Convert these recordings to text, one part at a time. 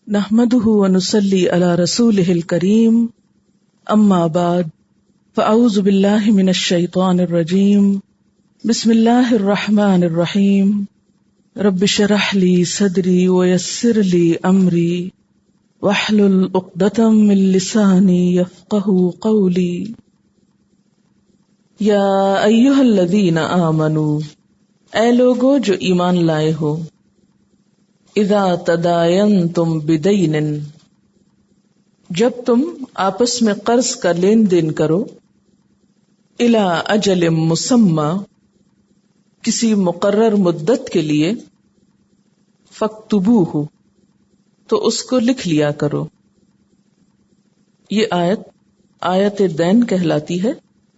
نحمده ونصلي على رسوله الكريم اما بعد فاعوذ بالله من الشيطان الرجيم بسم الله الرحمن الرحيم رب اشرح لي صدري ويسر لي امري واحلل عقدة من لساني يفقهوا قولي یا ایھا الذین آمنوا، اے لوگو جو ایمان لائے ہو، اذا تداینتم بدین، جب تم آپس میں قرض کا لین دین کرو، الی اجل مسمی، کسی مقرر مدت کے لیے، فاکتبوہ، تو اس کو لکھ لیا کرو۔ یہ آیت دین کہلاتی ہے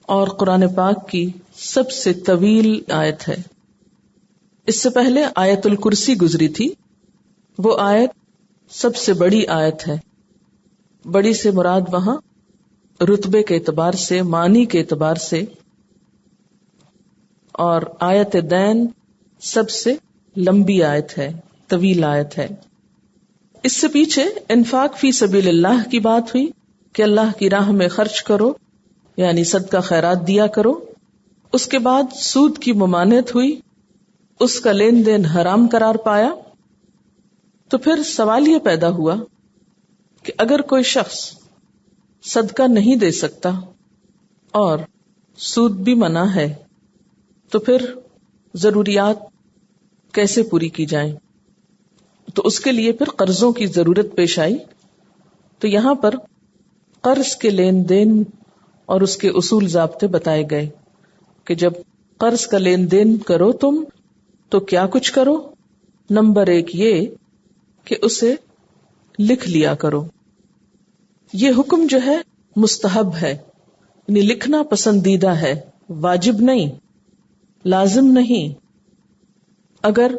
اور قرآن پاک کی سب سے طویل آیت ہے۔ اس سے پہلے آیت الکرسی گزری تھی، وہ آیت سب سے بڑی آیت ہے۔ بڑی سے مراد وہاں رتبے کے اعتبار سے، معنی کے اعتبار سے، اور آیت دین سب سے لمبی آیت ہے، طویل آیت ہے۔ اس سے پیچھے انفاق فی سبیل اللہ کی بات ہوئی کہ اللہ کی راہ میں خرچ کرو، یعنی صدقہ خیرات دیا کرو۔ اس کے بعد سود کی ممانعت ہوئی، اس کا لین دین حرام قرار پایا۔ تو پھر سوال یہ پیدا ہوا کہ اگر کوئی شخص صدقہ نہیں دے سکتا اور سود بھی منع ہے تو پھر ضروریات کیسے پوری کی جائیں؟ تو اس کے لیے پھر قرضوں کی ضرورت پیش آئی۔ تو یہاں پر قرض کے لین دین اور اس کے اصول ضابطے بتائے گئے کہ جب قرض کا لین دین کرو تم تو کیا کچھ کرو۔ نمبر 1 یہ کہ اسے لکھ لیا کرو۔ یہ حکم جو ہے مستحب ہے، یعنی لکھنا پسندیدہ ہے، واجب نہیں، لازم نہیں۔ اگر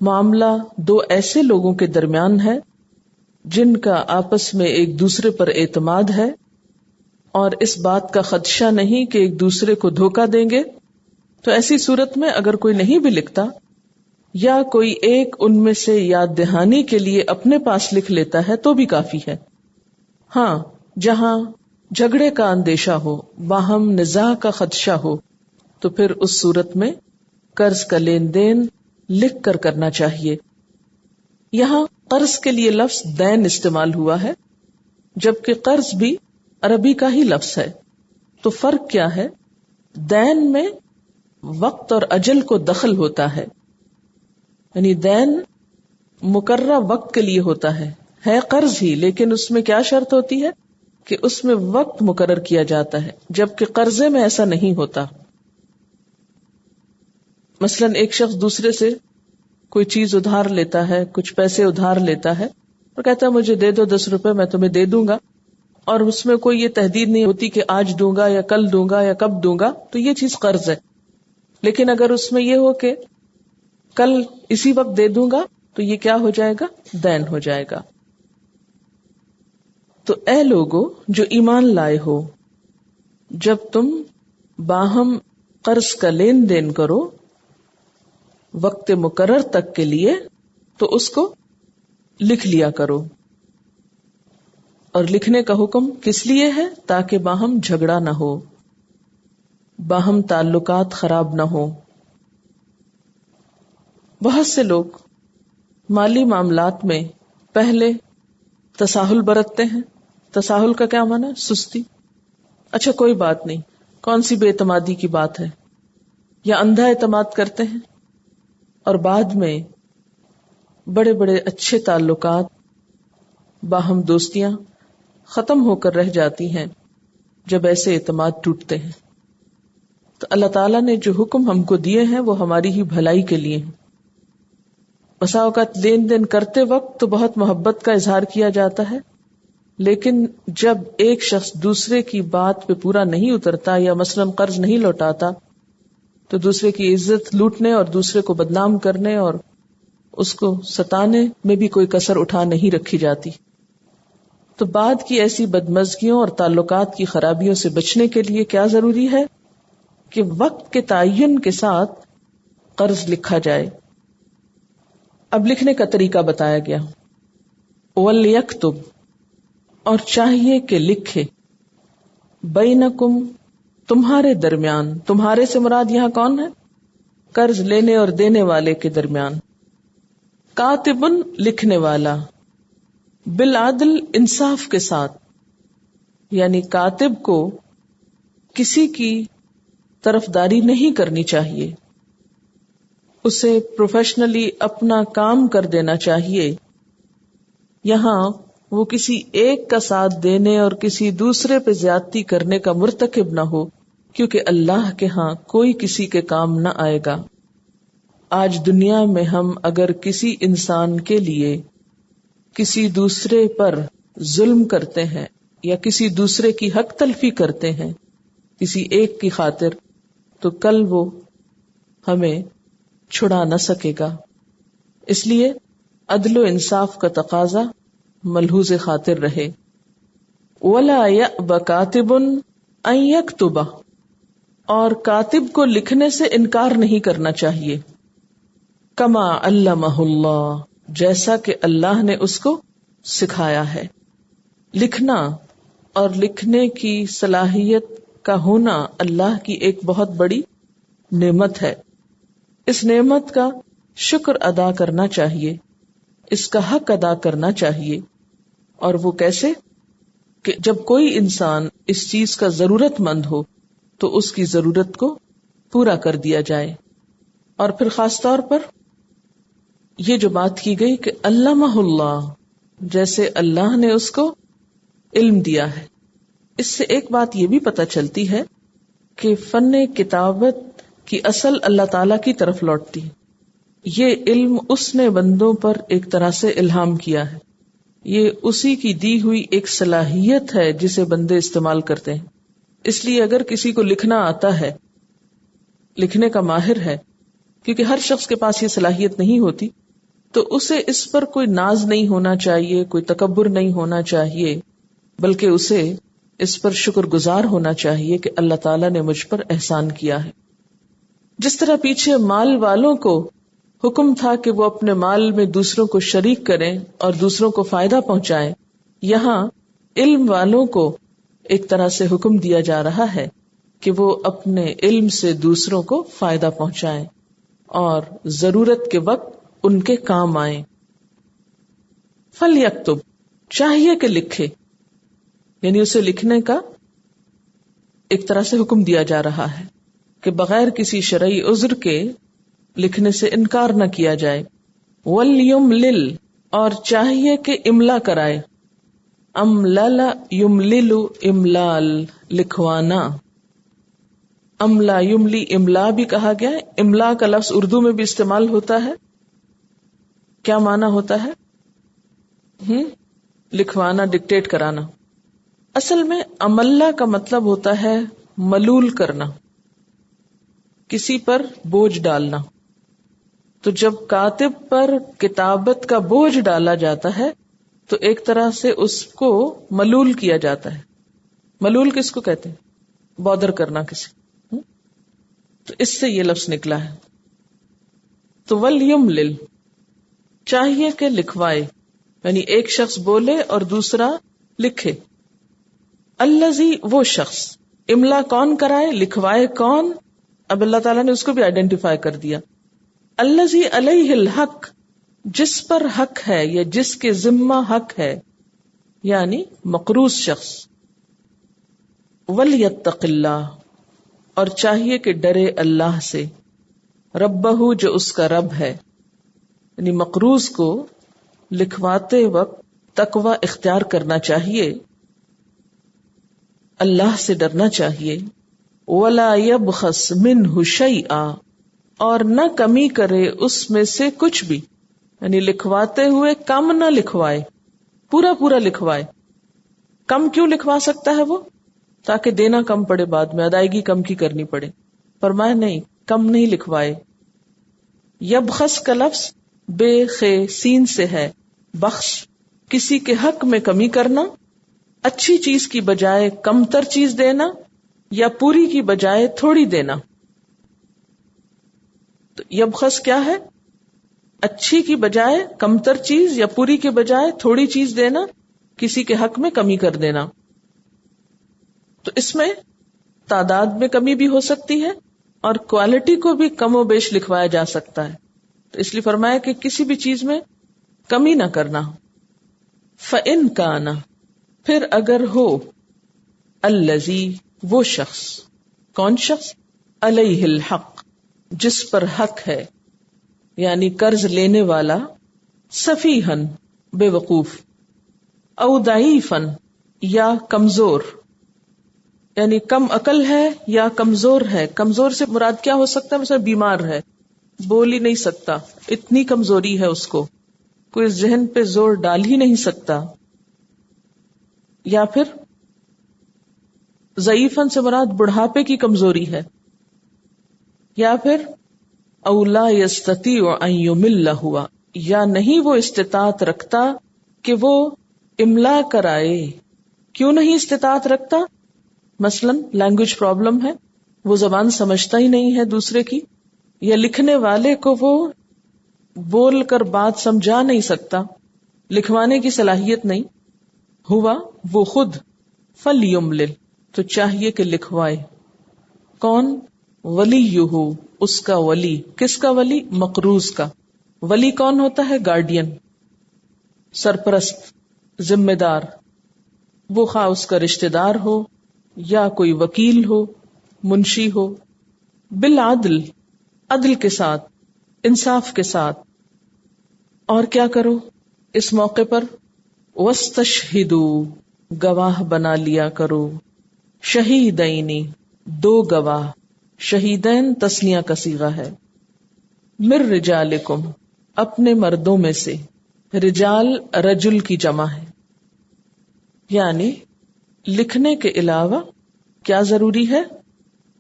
معاملہ دو ایسے لوگوں کے درمیان ہے جن کا آپس میں ایک دوسرے پر اعتماد ہے اور اس بات کا خدشہ نہیں کہ ایک دوسرے کو دھوکہ دیں گے، تو ایسی صورت میں اگر کوئی نہیں بھی لکھتا یا کوئی ایک ان میں سے یاد دہانی کے لیے اپنے پاس لکھ لیتا ہے تو بھی کافی ہے۔ ہاں، جہاں جھگڑے کا اندیشہ ہو، باہم نزاع کا خدشہ ہو، تو پھر اس صورت میں قرض کا لین دین لکھ کر کرنا چاہیے۔ یہاں قرض کے لیے لفظ دین استعمال ہوا ہے، جبکہ قرض بھی عربی کا ہی لفظ ہے۔ تو فرق کیا ہے؟ دین میں وقت اور اجل کو دخل ہوتا ہے، یعنی دین مقررہ وقت کے لیے ہوتا ہے قرض ہی، لیکن اس میں کیا شرط ہوتی ہے کہ اس میں وقت مقرر کیا جاتا ہے، جبکہ قرضے میں ایسا نہیں ہوتا۔ مثلا ایک شخص دوسرے سے کوئی چیز ادھار لیتا ہے، کچھ پیسے ادھار لیتا ہے اور کہتا ہے مجھے دے دو 10 روپے، میں تمہیں دے دوں گا، اور اس میں کوئی یہ تحدید نہیں ہوتی کہ آج دوں گا یا کل دوں گا یا کب دوں گا، تو یہ چیز قرض ہے۔ لیکن اگر اس میں یہ ہو کہ کل اسی وقت دے دوں گا تو یہ کیا ہو جائے گا؟ دین ہو جائے گا۔ تو اے لوگو جو ایمان لائے ہو، جب تم باہم قرض کا لین دین کرو وقت مقرر تک کے لیے تو اس کو لکھ لیا کرو۔ اور لکھنے کا حکم کس لیے ہے؟ تاکہ باہم جھگڑا نہ ہو، باہم تعلقات خراب نہ ہو۔ بہت سے لوگ مالی معاملات میں پہلے تساہل برتتے ہیں۔ تساہل کا کیا معنی ہے؟ سستی۔ اچھا کوئی بات نہیں، کون سی بے اعتمادی کی بات ہے، یا اندھا اعتماد کرتے ہیں، اور بعد میں بڑے بڑے اچھے تعلقات، باہم دوستیاں ختم ہو کر رہ جاتی ہیں جب ایسے اعتماد ٹوٹتے ہیں۔ تو اللہ تعالیٰ نے جو حکم ہم کو دیے ہیں وہ ہماری ہی بھلائی کے لیے ہیں۔ بسا اوقات لین دین کرتے وقت تو بہت محبت کا اظہار کیا جاتا ہے، لیکن جب ایک شخص دوسرے کی بات پہ پورا نہیں اترتا یا مثلا قرض نہیں لوٹاتا تو دوسرے کی عزت لوٹنے اور دوسرے کو بدنام کرنے اور اس کو ستانے میں بھی کوئی کسر اٹھا نہیں رکھی جاتی۔ تو بعد کی ایسی بدمزگیوں اور تعلقات کی خرابیوں سے بچنے کے لیے کیا ضروری ہے کہ وقت کے تعین کے ساتھ قرض لکھا جائے۔ اب لکھنے کا طریقہ بتایا گیا. وَلْيَكْتُبْ، اور چاہیے کہ لکھے، بینکم، تمہارے درمیان. تمہارے سے مراد یہاں کون ہے؟ قرض لینے اور دینے والے کے درمیان. کاتبن، لکھنے والا، بالعدل، انصاف کے ساتھ. یعنی کاتب کو کسی کی طرفداری نہیں کرنی چاہیے، اسے پروفیشنلی اپنا کام کر دینا چاہیے. یہاں وہ کسی ایک کا ساتھ دینے اور کسی دوسرے پہ زیادتی کرنے کا مرتکب نہ ہو، کیونکہ اللہ کے ہاں کوئی کسی کے کام نہ آئے گا. آج دنیا میں ہم اگر کسی انسان کے لیے کسی دوسرے پر ظلم کرتے ہیں یا کسی دوسرے کی حق تلفی کرتے ہیں کسی ایک کی خاطر، تو کل وہ ہمیں چھڑا نہ سکے گا. اس لیے عدل و انصاف کا تقاضا ملحوظ خاطر رہے. وَلَا يَأْبَ كَاتِبٌ أَن يَكْتُبَ، اور کاتب کو لکھنے سے انکار نہیں کرنا چاہیے. کما علمہ اللہ، جیسا کہ اللہ نے اس کو سکھایا ہے. لکھنا اور لکھنے کی صلاحیت کا ہونا اللہ کی ایک بہت بڑی نعمت ہے. اس نعمت کا شکر ادا کرنا چاہیے، اس کا حق ادا کرنا چاہیے. اور وہ کیسے؟ کہ جب کوئی انسان اس چیز کا ضرورت مند ہو تو اس کی ضرورت کو پورا کر دیا جائے. اور پھر خاص طور پر یہ جو بات کی گئی کہ علمہ اللہ، جیسے اللہ نے اس کو علم دیا ہے. اس سے ایک بات یہ بھی پتہ چلتی ہے کہ فن کتابت کی اصل اللہ تعالی کی طرف لوٹتی ہے. یہ علم اس نے بندوں پر ایک طرح سے الہام کیا ہے، یہ اسی کی دی ہوئی ایک صلاحیت ہے جسے بندے استعمال کرتے ہیں. اس لیے اگر کسی کو لکھنا آتا ہے، لکھنے کا ماہر ہے، کیونکہ ہر شخص کے پاس یہ صلاحیت نہیں ہوتی، تو اسے اس پر کوئی ناز نہیں ہونا چاہیے، کوئی تکبر نہیں ہونا چاہیے، بلکہ اسے اس پر شکر گزار ہونا چاہیے کہ اللہ تعالیٰ نے مجھ پر احسان کیا ہے. جس طرح پیچھے مال والوں کو حکم تھا کہ وہ اپنے مال میں دوسروں کو شریک کریں اور دوسروں کو فائدہ پہنچائیں، یہاں علم والوں کو ایک طرح سے حکم دیا جا رہا ہے کہ وہ اپنے علم سے دوسروں کو فائدہ پہنچائیں اور ضرورت کے وقت ان کے کام آئیں. فَلْيَكْتُبْ، چاہیے کہ لکھے، یعنی اسے لکھنے کا ایک طرح سے حکم دیا جا رہا ہے کہ بغیر کسی شرعی عذر کے لکھنے سے انکار نہ کیا جائے. وَلْيُمْلِلْ، اور چاہیے کہ املا کرائے. املل یملل، املال، لکھوانا. املا یملی، املا بھی کہا گیا ہے. املا کا لفظ اردو میں بھی استعمال ہوتا ہے. کیا معنی ہوتا ہے؟ لکھوانا، ڈکٹیٹ کرانا. اصل میں املا کا مطلب ہوتا ہے ملول کرنا، کسی پر بوجھ ڈالنا. تو جب کاتب پر کتابت کا بوجھ ڈالا جاتا ہے تو ایک طرح سے اس کو ملول کیا جاتا ہے. ملول کس کو کہتے ہیں؟ بادر کرنا کسی. تو اس سے یہ لفظ نکلا ہے. تو وَلْيُمْلِلْ، چاہیے کہ لکھوائے، یعنی ایک شخص بولے اور دوسرا لکھے. الذی، وہ شخص. املا کون کرائے، لکھوائے کون؟ اب اللہ تعالیٰ نے اس کو بھی آئیڈینٹیفائی کر دیا. الذی علیہ الحق، جس پر حق ہے یا جس کے ذمہ حق ہے، یعنی مقروض شخص. ولیتق اللہ، اور چاہیے کہ ڈرے اللہ سے. ربہ، جو اس کا رب ہے. یعنی مقروض کو لکھواتے وقت تقوی اختیار کرنا چاہیے، اللہ سے ڈرنا چاہیے. ولا یبخس منہ شیئا، اور نہ کمی کرے اس میں سے کچھ بھی. یعنی لکھواتے ہوئے کم نہ لکھوائے، پورا پورا لکھوائے. کم کیوں لکھوا سکتا ہے وہ؟ تاکہ دینا کم پڑے، بعد میں ادائیگی کم کی کرنی پڑے. فرمائے نہیں، کم نہیں لکھوائے. یبخس کا لفظ بے خے سین سے ہے. بخش، کسی کے حق میں کمی کرنا، اچھی چیز کی بجائے کم تر چیز دینا، یا پوری کی بجائے تھوڑی دینا. تو یبخس کیا ہے؟ اچھی کی بجائے کمتر چیز یا پوری کے بجائے تھوڑی چیز دینا، کسی کے حق میں کمی کر دینا. تو اس میں تعداد میں کمی بھی ہو سکتی ہے اور کوالٹی کو بھی کم و بیش لکھوایا جا سکتا ہے. تو اس لیے فرمایا کہ کسی بھی چیز میں کمی نہ کرنا. فَإِن كَانَ، پھر اگر ہو، الذی، وہ شخص، کون شخص؟ علیہ الحق، جس پر حق ہے، یعنی قرض لینے والا، سفیہن، بے وقوف، او ضعیفن، یا کمزور، یعنی کم عقل ہے یا کمزور ہے. کمزور سے مراد کیا ہو سکتا ہے؟ مثلا بیمار ہے، بول ہی نہیں سکتا، اتنی کمزوری ہے اس کو، کوئی ذہن پہ زور ڈال ہی نہیں سکتا. یا پھر ضعیفن سے مراد بڑھاپے کی کمزوری ہے. یا پھر او لا یستطیع ان یمل ہوا، یا نہیں وہ استطاعت رکھتا کہ وہ املا کرائے. کیوں نہیں استطاعت رکھتا؟ مثلا لینگویج پرابلم ہے، وہ زبان سمجھتا ہی نہیں ہے دوسرے کی، یا لکھنے والے کو وہ بول کر بات سمجھا نہیں سکتا، لکھوانے کی صلاحیت نہیں. ہوا، وہ خود، فلیملل، تو چاہیے کہ لکھوائے. کون؟ ولیہ، اس کا ولی. کس کا ولی؟ مقروض کا. ولی کون ہوتا ہے؟ گارڈین، سرپرست، ذمہ دار. وہ خواہ اس کا رشتہ دار ہو یا کوئی وکیل ہو، منشی ہو. بالعدل، عدل کے ساتھ، انصاف کے ساتھ. اور کیا کرو اس موقع پر؟ وَاسْتَشْهِدُوا، گواہ بنا لیا کرو. شہیدینی، دو گواہ. شہیدین تسنیہ کا صیغہ ہے. من رجالکم، اپنے مردوں میں سے. رجال رجل کی جمع ہے. یعنی لکھنے کے علاوہ کیا ضروری ہے؟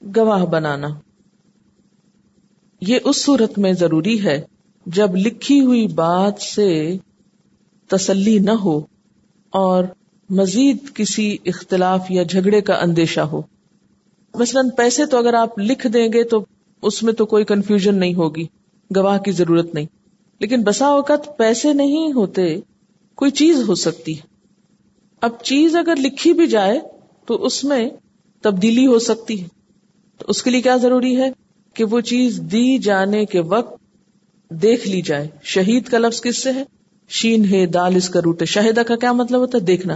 گواہ بنانا. یہ اس صورت میں ضروری ہے جب لکھی ہوئی بات سے تسلی نہ ہو اور مزید کسی اختلاف یا جھگڑے کا اندیشہ ہو. مثلا پیسے تو اگر آپ لکھ دیں گے تو اس میں تو کوئی کنفیوژن نہیں ہوگی، گواہ کی ضرورت نہیں. لیکن بسا اوقات پیسے نہیں ہوتے، کوئی چیز ہو سکتی ہے. اب چیز اگر لکھی بھی جائے تو اس میں تبدیلی ہو سکتی ہے. تو اس کے لیے کیا ضروری ہے کہ وہ چیز دی جانے کے وقت دیکھ لی جائے. شہید کا لفظ کس سے ہے؟ شین ہے، دال اس کا روٹ ہے. شاہدہ کا کیا مطلب ہوتا ہے؟ دیکھنا.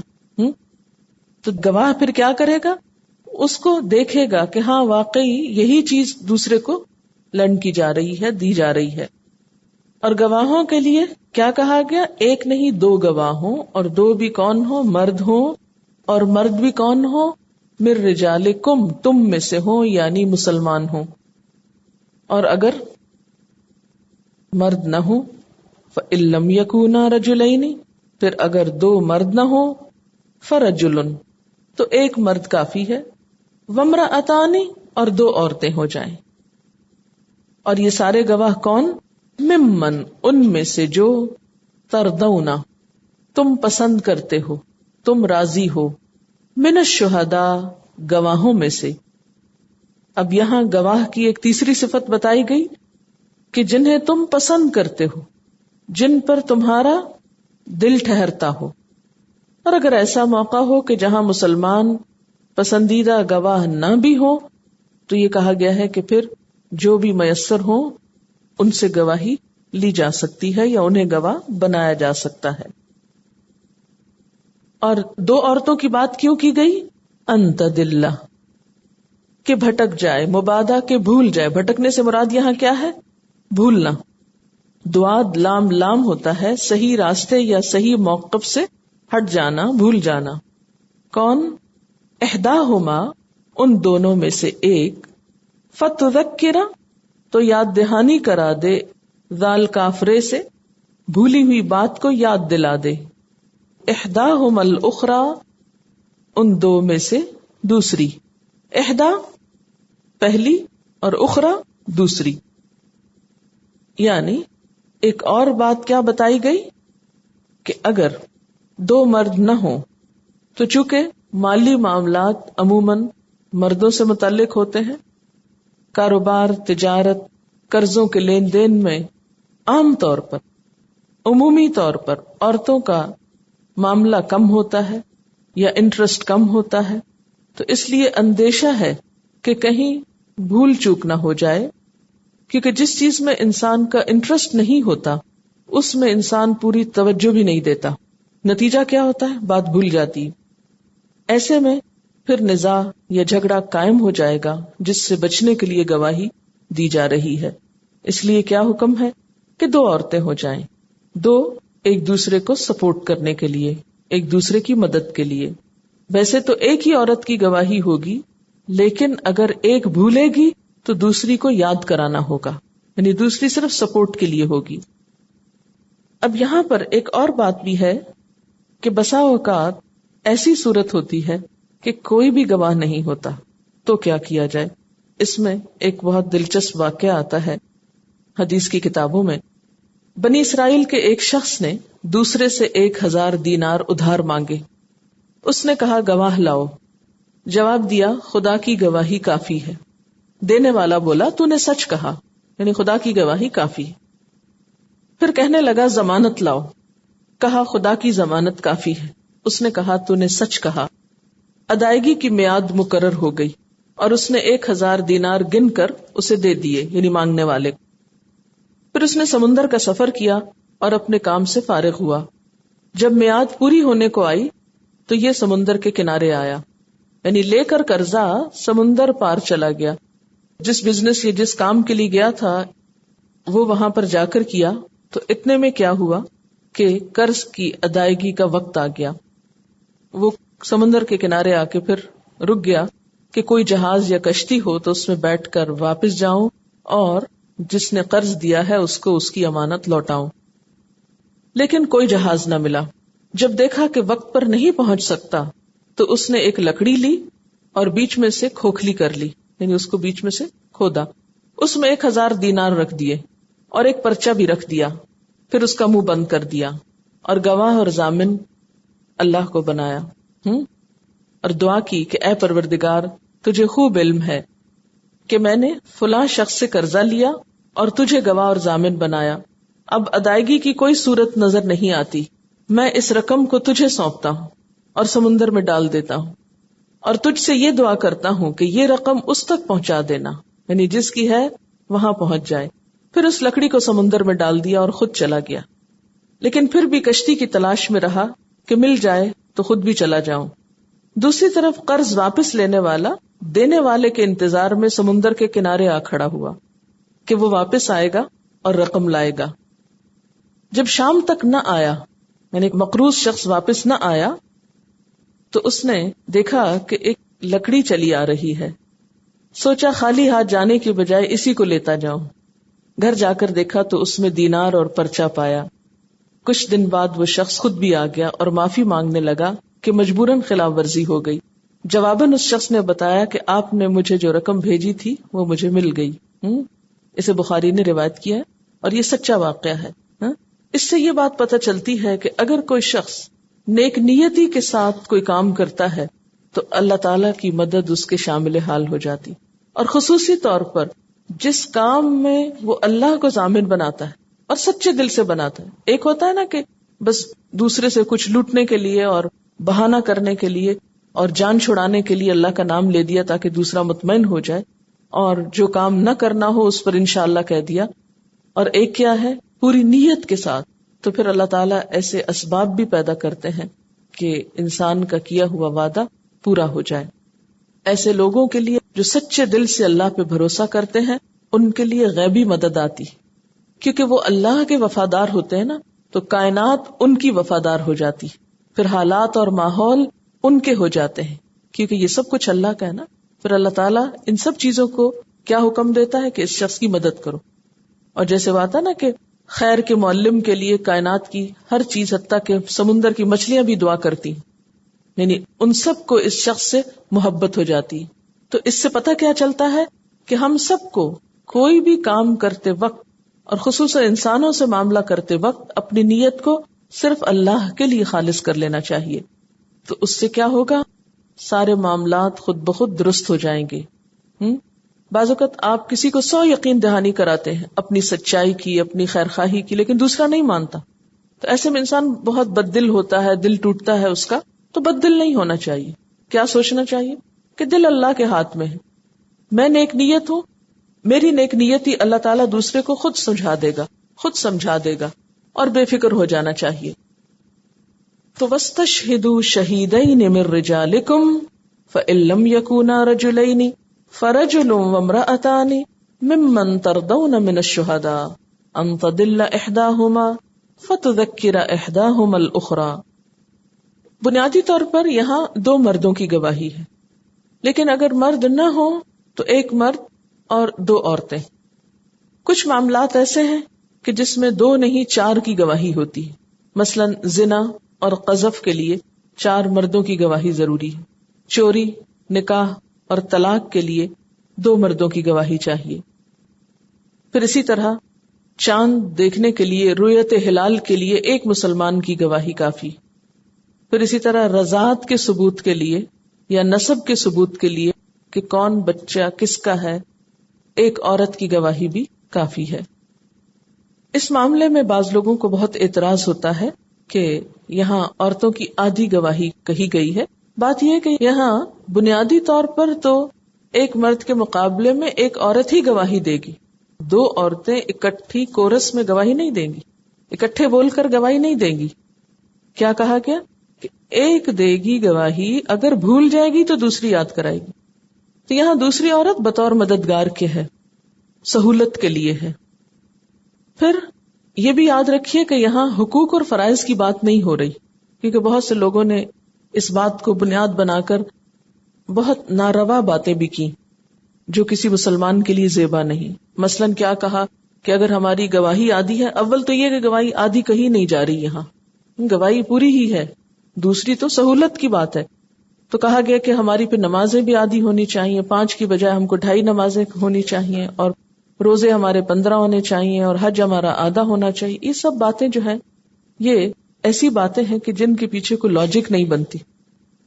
تو گواہ پھر کیا کرے گا؟ اس کو دیکھے گا کہ ہاں واقعی یہی چیز دوسرے کو لینڈ کی جا رہی ہے، دی جا رہی ہے. اور گواہوں کے لیے کیا کہا گیا؟ ایک نہیں دو گواہ ہوں، اور دو بھی کون ہو؟ مرد ہوں. اور مرد بھی کون ہو؟ من رجالکم، تم میں سے ہو، یعنی مسلمان ہوں. اور اگر مرد نہ ہو، فَإِن لَّمْ يَكُونَا رَجُلَيْنِ، پھر اگر دو مرد نہ ہو، فَرَجُلٌ، تو ایک مرد کافی ہے. وَامْرَأَتَانِ، اور دو عورتیں ہو جائیں. اور یہ سارے گواہ کون؟ ممن، ان میں سے جو، ترضون، تم پسند کرتے ہو، تم راضی ہو، من الشہداء، گواہوں میں سے. اب یہاں گواہ کی ایک تیسری صفت بتائی گئی کہ جنہیں تم پسند کرتے ہو، جن پر تمہارا دل ٹھہرتا ہو. اور اگر ایسا موقع ہو کہ جہاں مسلمان پسندیدہ گواہ نہ بھی ہو تو یہ کہا گیا ہے کہ پھر جو بھی میسر ہو ان سے گواہی لی جا سکتی ہے یا انہیں گواہ بنایا جا سکتا ہے. اور دو عورتوں کی بات کیوں کی گئی؟ ان تضل، کہ بھٹک جائے، مبادا کہ بھول جائے. بھٹکنے سے مراد یہاں کیا ہے؟ بھولنا. دواد لام لام ہوتا ہے صحیح راستے یا صحیح موقف سے ہٹ جانا، بھول جانا. کون؟ احداہما، ان دونوں میں سے ایک. فتذکر، تو یاد دہانی کرا دے، ذال کافرے سے، بھولی ہوئی بات کو یاد دلا دے. احداہما الاخری، ان دو میں سے دوسری. احدا پہلی اور اخری دوسری. یعنی ایک اور بات کیا بتائی گئی کہ اگر دو مرد نہ ہوں تو چونکہ مالی معاملات عموماً مردوں سے متعلق ہوتے ہیں، کاروبار، تجارت، قرضوں کے لین دین میں عام طور پر، عمومی طور پر عورتوں کا معاملہ کم ہوتا ہے یا انٹرسٹ کم ہوتا ہے، تو اس لیے اندیشہ ہے کہ کہیں بھول چوک نہ ہو جائے، کیونکہ جس چیز میں انسان کا انٹرسٹ نہیں ہوتا اس میں انسان پوری توجہ بھی نہیں دیتا، نتیجہ کیا ہوتا ہے؟ بات بھول جاتی۔ ایسے میں پھر نزاع یا جھگڑا قائم ہو جائے گا، جس سے بچنے کے لیے گواہی دی جا رہی ہے۔ اس لیے کیا حکم ہے کہ 2 عورتیں ہو جائیں، 2 ایک دوسرے کو سپورٹ کرنے کے لیے، ایک دوسرے کی مدد کے لیے۔ ویسے تو ایک ہی عورت کی گواہی ہوگی، لیکن اگر ایک بھولے گی تو دوسری کو یاد کرانا ہوگا، یعنی دوسری صرف سپورٹ کے لیے ہوگی۔ اب یہاں پر ایک اور بات بھی ہے کہ بسا اوقات ایسی صورت ہوتی ہے کہ کوئی بھی گواہ نہیں ہوتا، تو کیا کیا جائے؟ اس میں ایک بہت دلچسپ واقعہ آتا ہے حدیث کی کتابوں میں۔ بنی اسرائیل کے ایک شخص نے دوسرے سے 1000 دینار ادھار مانگے۔ اس نے کہا گواہ لاؤ۔ جواب دیا خدا کی گواہی کافی ہے۔ دینے والا بولا تو نے سچ کہا، یعنی خدا کی گواہی کافی ہے۔ پھر کہنے لگا ضمانت لاؤ۔ کہا خدا کی ضمانت کافی ہے۔ اس نے کہا تو نے سچ کہا۔ ادائیگی کی میعاد مقرر ہو گئی اور اس نے 1000 دینار گن کر اسے دے دیے، یعنی مانگنے والے۔ پھر اس نے سمندر کا سفر کیا اور اپنے کام سے فارغ ہوا۔ جب میعاد پوری ہونے کو آئی تو یہ سمندر کے کنارے آیا، یعنی لے کر قرضہ سمندر پار چلا گیا۔ جس بزنس یا جس کام کے لیے گیا تھا وہ وہاں پر جا کر کیا، تو اتنے میں کیا ہوا کہ قرض کی ادائیگی کا وقت آ گیا۔ وہ سمندر کے کنارے آ کے پھر رک گیا کہ کوئی جہاز یا کشتی ہو تو اس میں بیٹھ کر واپس جاؤں اور جس نے قرض دیا ہے اس کو اس کی امانت لوٹاؤں۔ لیکن کوئی جہاز نہ ملا۔ جب دیکھا کہ وقت پر نہیں پہنچ سکتا تو اس نے ایک لکڑی لی اور بیچ میں سے کھوکھلی کر لی، یعنی اس کو بیچ میں سے کھودا۔ اس میں 1000 دینار رکھ دیے اور ایک پرچہ بھی رکھ دیا، پھر اس کا منہ بند کر دیا اور گواہ اور ضامن اللہ کو بنایا، اور دعا کی کہ اے پروردگار تجھے خوب علم ہے کہ میں نے فلاں شخص سے قرضہ لیا اور تجھے گواہ اور ضامن بنایا، اب ادائیگی کی کوئی صورت نظر نہیں آتی، میں اس رقم کو تجھے سونپتا ہوں اور سمندر میں ڈال دیتا ہوں، اور تجھ سے یہ دعا کرتا ہوں کہ یہ رقم اس تک پہنچا دینا، یعنی جس کی ہے وہاں پہنچ جائے۔ پھر اس لکڑی کو سمندر میں ڈال دیا اور خود چلا گیا، لیکن پھر بھی کشتی کی تلاش میں رہا کہ مل جائے تو خود بھی چلا جاؤں۔ دوسری طرف قرض واپس لینے والا دینے والے کے انتظار میں سمندر کے کنارے آ کھڑا ہوا کہ وہ واپس آئے گا اور رقم لائے گا۔ جب شام تک نہ آیا، یعنی مقروض شخص واپس نہ آیا، تو اس نے دیکھا کہ ایک لکڑی چلی آ رہی ہے۔ سوچا خالی ہاتھ جانے کی بجائے اسی کو لیتا جاؤں۔ گھر جا کر دیکھا تو اس میں دینار اور پرچہ پایا۔ کچھ دن بعد وہ شخص خود بھی آ گیا اور معافی مانگنے لگا کہ مجبوراً خلاف ورزی ہو گئی۔ جواباً اس شخص نے بتایا کہ آپ نے مجھے جو رقم بھیجی تھی وہ مجھے مل گئی۔ اسے بخاری نے روایت کیا ہے اور یہ سچا واقعہ ہے۔ اس سے یہ بات پتہ چلتی ہے کہ اگر کوئی شخص نیک نیتی کے ساتھ کوئی کام کرتا ہے تو اللہ تعالیٰ کی مدد اس کے شامل حال ہو جاتی، اور خصوصی طور پر جس کام میں وہ اللہ کو ضامن بناتا ہے اور سچے دل سے بناتا ہے۔ ایک ہوتا ہے نا کہ بس دوسرے سے کچھ لوٹنے کے لیے اور بہانہ کرنے کے لیے اور جان چھڑانے کے لیے اللہ کا نام لے دیا تاکہ دوسرا مطمئن ہو جائے، اور جو کام نہ کرنا ہو اس پر انشاءاللہ کہہ دیا، اور ایک کیا ہے پوری نیت کے ساتھ۔ تو پھر اللہ تعالیٰ ایسے اسباب بھی پیدا کرتے ہیں کہ انسان کا کیا ہوا وعدہ پورا ہو جائے۔ ایسے لوگوں کے لیے جو سچے دل سے اللہ پہ بھروسہ کرتے ہیں ان کے لیے غیبی مدد آتی، کیونکہ وہ اللہ کے وفادار ہوتے ہیں نا، تو کائنات ان کی وفادار ہو جاتی، پھر حالات اور ماحول ان کے ہو جاتے ہیں، کیونکہ یہ سب کچھ اللہ کا ہے نا۔ پھر اللہ تعالیٰ ان سب چیزوں کو کیا حکم دیتا ہے کہ اس شخص کی مدد کرو۔ اور جیسے بات ہے نا کہ خیر کے معلم کے لیے کائنات کی ہر چیز حتیٰ کہ سمندر کی مچھلیاں بھی دعا کرتی، یعنی ان سب کو اس شخص سے محبت ہو جاتی۔ تو اس سے پتہ کیا چلتا ہے کہ ہم سب کو کوئی بھی کام کرتے وقت اور خصوصاً انسانوں سے معاملہ کرتے وقت اپنی نیت کو صرف اللہ کے لیے خالص کر لینا چاہیے۔ تو اس سے کیا ہوگا؟ سارے معاملات خود بخود درست ہو جائیں گے۔ بعض اوقات آپ کسی کو 100 یقین دہانی کراتے ہیں اپنی سچائی کی، اپنی خیر خواہی کی، لیکن دوسرا نہیں مانتا، تو ایسے میں انسان بہت بد دل ہوتا ہے، دل ٹوٹتا ہے اس کا. تو بد دل نہیں ہونا چاہیے. کیا سوچنا چاہیے کہ دل اللہ کے ہاتھ میں ہے، میں نیک نیت ہوں، میری نیک نیتی اللہ تعالیٰ دوسرے کو خود سمجھا دے گا، خود سمجھا دے گا، اور بے فکر ہو جانا چاہیے. تو وَاسْتَشْهِدُوا شَهِيدَيْنِ مِن رِّجَالِكُمْ فَإِن لَّمْ يَكُونَا رَجُلَيْنِ فَرَجُلٌ وَامْرَأَتَانِ مِمَّن تَرْضَوْنَ مِنَ الشُّهَدَاءِ أَن تَضِلَّ إِحْدَاهُمَا فَتُذَكِّرَ إِحْدَاهُمَا الْأُخْرَى. بنیادی طور پر یہاں 2 مردوں کی گواہی ہے، لیکن اگر مرد نہ ہو تو 1 مرد اور 2 عورتیں. کچھ معاملات ایسے ہیں کہ جس میں 2 نہیں 4 کی گواہی ہوتی ہے. مثلا زنا اور قذف کے لیے 4 مردوں کی گواہی ضروری ہے. چوری، نکاح اور طلاق کے لیے 2 مردوں کی گواہی چاہیے. پھر اسی طرح چاند دیکھنے کے لیے، رؤیت ہلال کے لیے 1 مسلمان کی گواہی کافی. پھر اسی طرح رضاعت کے ثبوت کے لیے یا نسب کے ثبوت کے لیے کہ کون بچہ کس کا ہے، 1 عورت کی گواہی بھی کافی ہے. اس معاملے میں بعض لوگوں کو بہت اعتراض ہوتا ہے کہ یہاں عورتوں کی آدھی گواہی کہی گئی ہے. بات یہ ہے کہ یہاں بنیادی طور پر تو 1 مرد کے مقابلے میں 1 عورت ہی گواہی دے گی. 2 عورتیں اکٹھی کورس میں گواہی نہیں دیں گی، اکٹھے بول کر گواہی نہیں دیں گی. کیا کہا گیا کہ 1 دے گی گواہی، اگر بھول جائے گی تو دوسری یاد کرائے گی. تو یہاں دوسری عورت بطور مددگار کے ہے، سہولت کے لیے ہے. پھر یہ بھی یاد رکھیے کہ یہاں حقوق اور فرائض کی بات نہیں ہو رہی، کیونکہ بہت سے لوگوں نے اس بات کو بنیاد بنا کر بہت ناروا باتیں بھی کی جو کسی مسلمان کے لیے زیبا نہیں. مثلاً کیا کہا کہ اگر ہماری گواہی آدھی ہے، اول تو یہ کہ گواہی آدھی کہیں نہیں جا رہی، یہاں گواہی پوری ہی ہے. دوسری تو سہولت کی بات ہے، تو کہا گیا کہ ہماری پھر نمازیں بھی آدھی ہونی چاہیے، 5 کی بجائے ہم کو 2.5 نمازیں ہونی چاہیے، اور روزے ہمارے 15 ہونے چاہیے، اور حج ہمارا آدھا ہونا چاہیے. یہ سب باتیں جو ہیں یہ ایسی باتیں ہیں کہ جن کے پیچھے کوئی لاجک نہیں بنتی.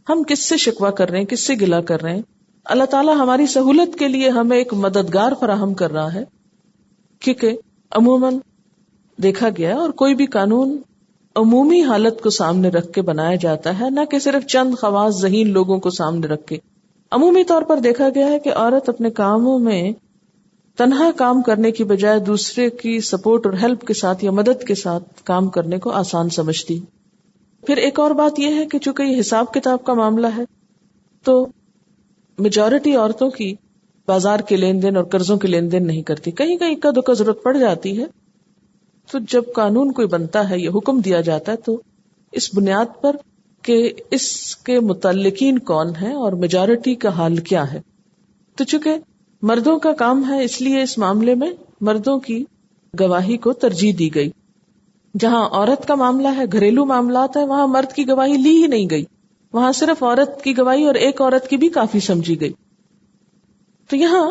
ہم کس سے شکوہ کر رہے ہیں، کس سے گلہ کر رہے ہیں؟ اللہ تعالیٰ ہماری سہولت کے لیے ہمیں ایک مددگار فراہم کر رہا ہے، کیونکہ عموماً دیکھا گیا اور کوئی بھی قانون عمومی حالت کو سامنے رکھ کے بنایا جاتا ہے، نہ کہ صرف چند خواص ذہین لوگوں کو سامنے رکھ کے. عمومی طور پر دیکھا گیا ہے کہ عورت اپنے کاموں میں تنہا کام کرنے کی بجائے دوسرے کی سپورٹ اور ہیلپ کے ساتھ یا مدد کے ساتھ کام کرنے کو آسان سمجھتی. پھر ایک اور بات یہ ہے کہ چونکہ یہ حساب کتاب کا معاملہ ہے تو میجورٹی عورتوں کی بازار کے لین دین اور قرضوں کے لین دین نہیں کرتی. کہیں کہیں کا دکا ضرورت پڑ جاتی ہے. تو جب قانون کوئی بنتا ہے یا حکم دیا جاتا ہے تو اس بنیاد پر کہ اس کے متعلقین کون ہیں اور میجورٹی کا حال کیا ہے. تو چونکہ مردوں کا کام ہے اس لیے اس معاملے میں مردوں کی گواہی کو ترجیح دی گئی. جہاں عورت کا معاملہ ہے، گھریلو معاملات ہے، وہاں مرد کی گواہی لی ہی نہیں گئی، وہاں صرف عورت کی گواہی اور 1 عورت کی بھی کافی سمجھی گئی. تو یہاں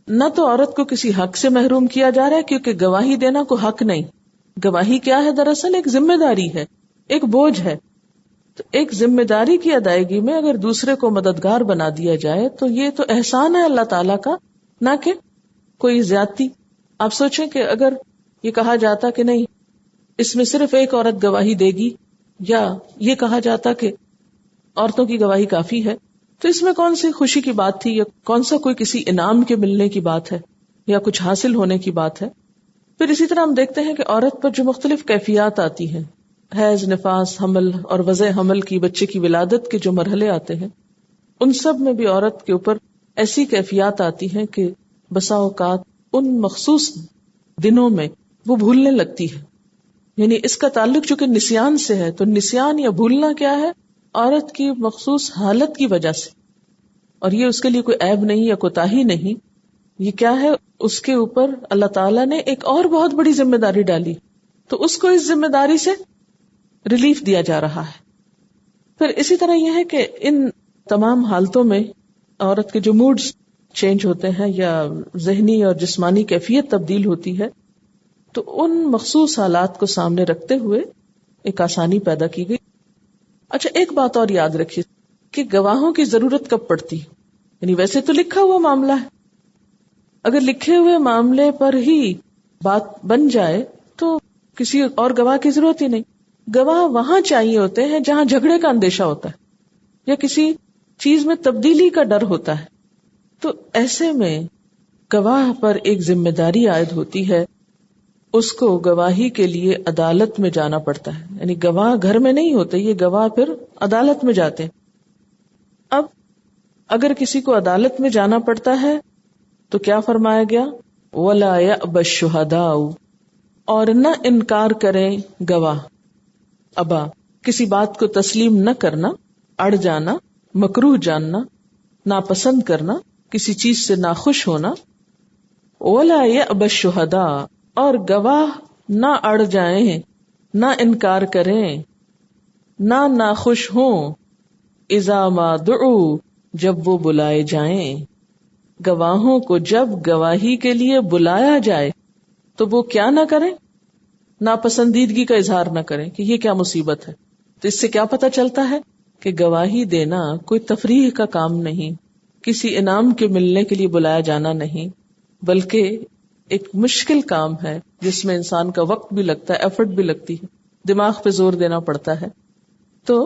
نہ تو عورت کو کسی حق سے محروم کیا جا رہا ہے، کیونکہ گواہی دینا کوئی حق نہیں. گواہی کیا ہے؟ دراصل ایک ذمہ داری ہے، ایک بوجھ ہے. تو ایک ذمہ داری کی ادائیگی میں اگر دوسرے کو مددگار بنا دیا جائے تو یہ تو احسان ہے اللہ تعالیٰ کا، نہ کہ کوئی زیادتی. آپ سوچیں کہ اگر یہ کہا جاتا کہ نہیں اس میں صرف 1 عورت گواہی دے گی، یا یہ کہا جاتا کہ عورتوں کی گواہی کافی ہے، تو اس میں کون سی خوشی کی بات تھی، یا کون سا کوئی کسی انعام کے ملنے کی بات ہے یا کچھ حاصل ہونے کی بات ہے. پھر اسی طرح ہم دیکھتے ہیں کہ عورت پر جو مختلف کیفیات آتی ہیں، حیض، نفاس، حمل اور وضع حمل کی، بچے کی ولادت کے جو مرحلے آتے ہیں، ان سب میں بھی عورت کے اوپر ایسی کیفیات آتی ہیں کہ بسا اوقات ان مخصوص دنوں میں وہ بھولنے لگتی ہے. یعنی اس کا تعلق چونکہ نسیان سے ہے، تو نسیان یا بھولنا کیا ہے؟ عورت کی مخصوص حالت کی وجہ سے، اور یہ اس کے لیے کوئی عیب نہیں یا کوتاہی نہیں. یہ کیا ہے؟ اس کے اوپر اللہ تعالیٰ نے ایک اور بہت بڑی ذمہ داری ڈالی، تو اس کو اس ذمہ داری سے ریلیف دیا جا رہا ہے. پھر اسی طرح یہ ہے کہ ان تمام حالتوں میں عورت کے جو موڈز چینج ہوتے ہیں یا ذہنی اور جسمانی کیفیت تبدیل ہوتی ہے، تو ان مخصوص حالات کو سامنے رکھتے ہوئے ایک آسانی پیدا کی گئی. اچھا، ایک بات اور یاد رکھیے کہ گواہوں کی ضرورت کب پڑتی، یعنی ویسے تو لکھا ہوا معاملہ ہے، اگر لکھے ہوئے معاملے پر ہی بات بن جائے تو کسی اور گواہ کی ضرورت ہی نہیں. گواہ وہاں چاہیے ہوتے ہیں جہاں جھگڑے کا اندیشہ ہوتا ہے یا کسی چیز میں تبدیلی کا ڈر ہوتا ہے. تو ایسے میں گواہ پر ایک ذمہ داری عائد ہوتی ہے، اس کو گواہی کے لیے عدالت میں جانا پڑتا ہے. یعنی گواہ گھر میں نہیں ہوتے، یہ گواہ پھر عدالت میں جاتے ہیں. اب اگر کسی کو عدالت میں جانا پڑتا ہے تو کیا فرمایا گیا؟ وَلَا يَأْبَ الشُّهَدَاءُ، اور نہ انکار کریں گواہ. ابا، کسی بات کو تسلیم نہ کرنا، اڑ جانا، مکروہ جاننا، ناپسند کرنا، کسی چیز سے ناخوش ہونا. وَلَا يَأْبَ الشُّهَدَاءُ، اور گواہ نہ اڑ جائیں، نہ انکار کریں، نہ ناخوش ہوں. اذا ما دعوا، جب وہ بلائے جائیں. گواہوں کو جب گواہی کے لیے بلایا جائے تو وہ کیا نہ کریں؟ ناپسندیدگی کا اظہار نہ کریں کہ یہ کیا مصیبت ہے. تو اس سے کیا پتہ چلتا ہے کہ گواہی دینا کوئی تفریح کا کام نہیں، کسی انعام کے ملنے کے لیے بلایا جانا نہیں، بلکہ ایک مشکل کام ہے جس میں انسان کا وقت بھی لگتا ہے، ایفرٹ بھی لگتی ہے، دماغ پہ زور دینا پڑتا ہے. تو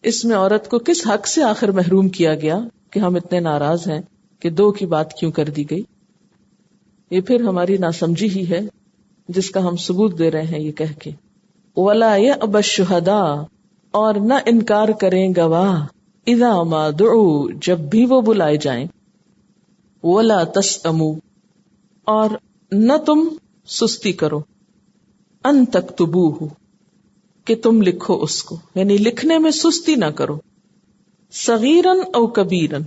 اس میں عورت کو کس حق سے آخر محروم کیا گیا کہ ہم اتنے ناراض ہیں کہ 2 کی بات کیوں کر دی گئی؟ یہ پھر ہماری ناسمجھی ہی ہے جس کا ہم ثبوت دے رہے ہیں یہ کہہ کے وَلَا يَأْبَ الشُّهَدَاءُ، اور نہ انکار کریں گواہ اذا ما دعوا، جب بھی وہ بلائے جائیں. وَلَا تَسْأَمُوا، اور نہ تم سستی کرو، ان تکتبوہ، کہ تم لکھو اس کو، یعنی لکھنے میں سستی نہ کرو. صغیراً او کبیراً،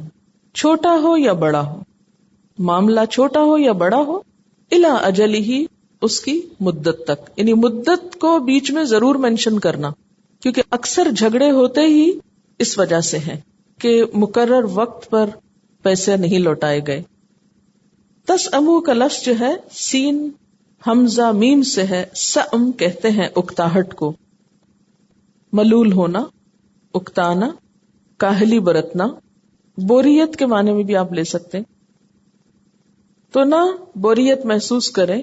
چھوٹا ہو یا بڑا ہو، معاملہ چھوٹا ہو یا بڑا ہو، الی اجلہ، اس کی مدت تک. یعنی مدت کو بیچ میں ضرور مینشن کرنا، کیونکہ اکثر جھگڑے ہوتے ہی اس وجہ سے ہیں کہ مقرر وقت پر پیسے نہیں لوٹائے گئے. تسأمو کا لفظ جو ہے سین حمزہ میم سے ہے. سأم کہتے ہیں اکتاہٹ کو، ملول ہونا، اکتانا، کاہلی برتنا، بوریت کے معنی میں بھی آپ لے سکتے ہیں. تو نہ بوریت محسوس کریں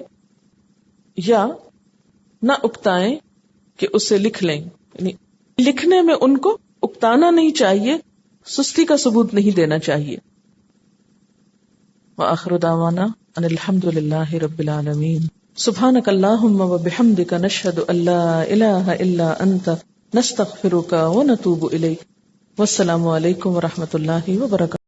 یا نہ اکتائیں کہ اسے لکھ لیں. یعنی لکھنے میں ان کو اکتانا نہیں چاہیے، سستی کا ثبوت نہیں دینا چاہیے. وآخر دعوانا ان الحمد للہ رب العالمین. سبحانک اللہم وبحمدک نشہد ان لا الہ الا انت نستغفرک ونتوب الیک. والسلام علیکم ورحمۃ اللہ وبرکاتہ.